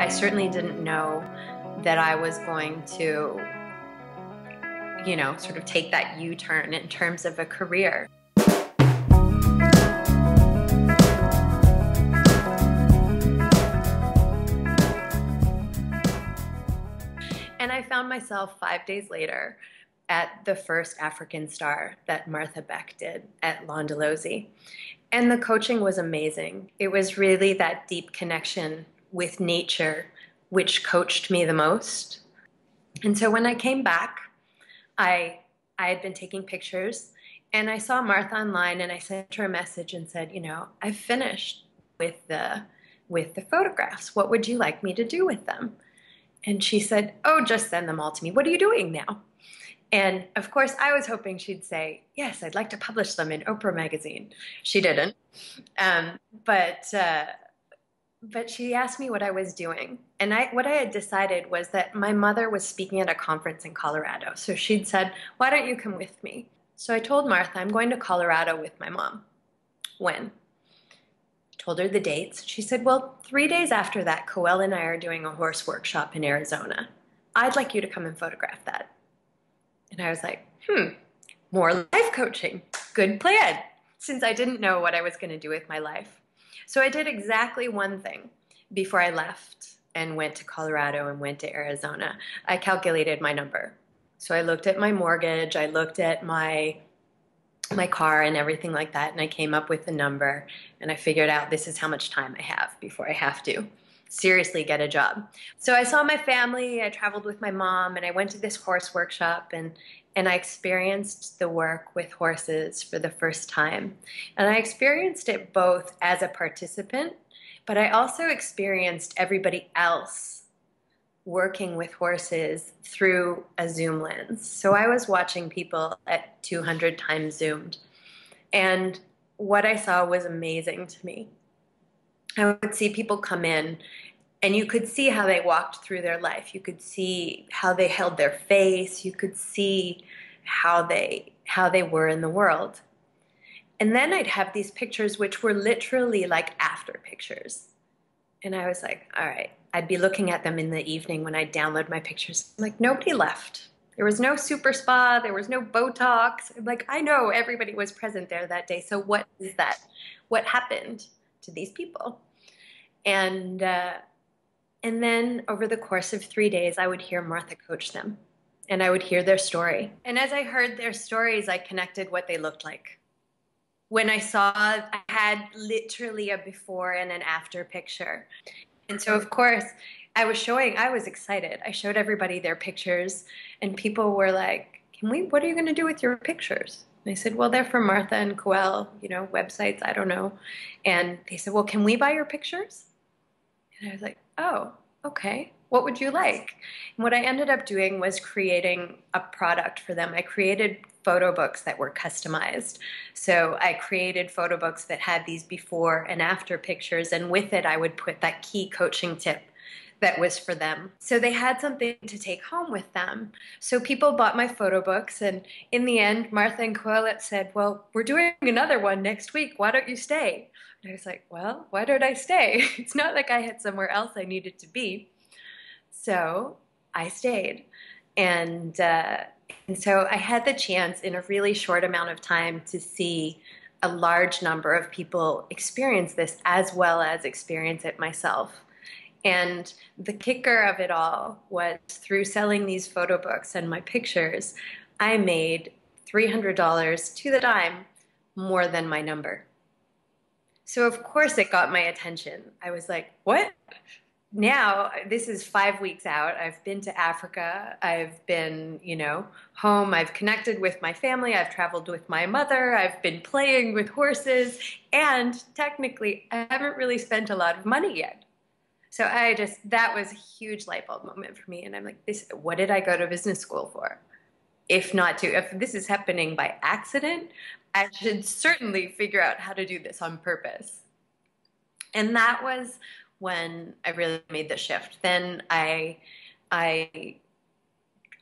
I certainly didn't know that I was going to, sort of take that U-turn in terms of a career. And I found myself 5 days later at the first African Star that Martha Beck did at Londolozi. And the coaching was amazing. It was really that deep connection with nature which coached me the most. And so when I came back, I had been taking pictures, and I saw Martha online, and I sent her a message and said, I've finished with the photographs. What would you like me to do with them? And she said, oh, just send them all to me. What are you doing now? And of course, I was hoping she'd say, yes, I'd like to publish them in Oprah magazine. She didn't. But she asked me what I was doing. And what I had decided was that my mother was speaking at a conference in Colorado. So she'd said, why don't you come with me? So I told Martha, I'm going to Colorado with my mom. When? Told her the dates. She said, well, 3 days after that, Coel and I are doing a horse workshop in Arizona. I'd like you to come and photograph that. And I was like, more life coaching. Good plan, since I didn't know what I was going to do with my life. So I did exactly one thing before I left and went to Colorado and went to Arizona. I calculated my number. So I looked at my mortgage, I looked at my car and everything like that, and I came up with a number, and I figured out this is how much time I have before I have to seriously get a job. So I saw my family, I traveled with my mom, and I went to this horse workshop, and I experienced the work with horses for the first time. And I experienced it both as a participant, but I also experienced everybody else working with horses through a Zoom lens. So I was watching people at 200 times zoomed. And what I saw was amazing to me. I would see people come in, and you could see how they walked through their life. You could see how they held their face. You could see how they were in the world. And then I'd have these pictures which were literally like after pictures. And I was like, all right, I'd be looking at them in the evening when I'd download my pictures. Like, nobody left. There was no super spa. There was no Botox. Like, I know everybody was present there that day. So what is that? What happened to these people? And then over the course of 3 days, I would hear Martha coach them, and I would hear their story. And as I heard their stories, I connected what they looked like. When I had literally a before and an after picture. And so, of course, I was excited. I showed everybody their pictures, and people were like, what are you going to do with your pictures? And I said, well, they're from Martha and Coel, websites, I don't know. And they said, well, can we buy your pictures? And I was like, oh, okay. What would you like? And what I ended up doing was creating a product for them. I created photo books that were customized. So I created photo books that had these before and after pictures, and with it I would put that key coaching tip that was for them. So they had something to take home with them. So people bought my photo books, and in the end, Martha and Coel said, well, we're doing another one next week. Why don't you stay? And I was like, well, why don't I stay? It's not like I had somewhere else I needed to be. So I stayed. And so I had the chance in a really short amount of time to see a large number of people experience this as well as experience it myself. And the kicker of it all was, through selling these photo books and my pictures, I made $300 to the dime more than my number. So of course it got my attention. I was like, what? Now, this is 5 weeks out. I've been to Africa. I've been, home. I've connected with my family. I've traveled with my mother. I've been playing with horses. And technically, I haven't really spent a lot of money yet. So that was a huge light bulb moment for me. And I'm like, what did I go to business school for? If this is happening by accident, I should certainly figure out how to do this on purpose. And that was when I really made the shift. Then I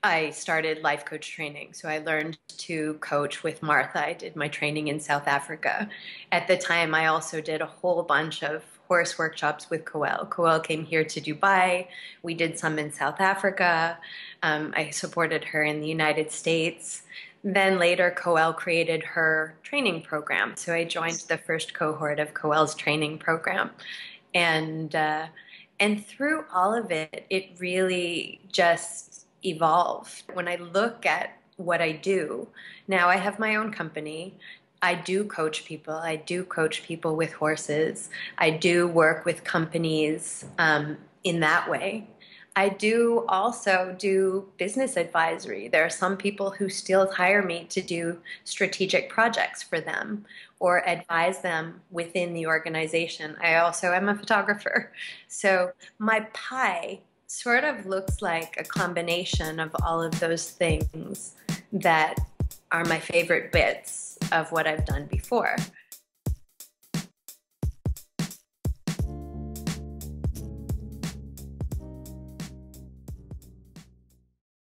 I started life coach training. So I learned to coach with Martha. I did my training in South Africa. At the time, I also did a whole bunch of horse workshops with Coel. Coel came here to Dubai. We did some in South Africa. I supported her in the United States. Then later, Coel created her training program. So I joined the first cohort of Coel's training program. And, uh, and through all of it, it really just evolved. When I look at what I do, now I have my own company. I do coach people. I do coach people with horses. I do work with companies in that way. I do also do business advisory. There are some people who still hire me to do strategic projects for them or advise them within the organization. I also am a photographer. So my pie sort of looks like a combination of all of those things that are my favorite bits of what I've done before.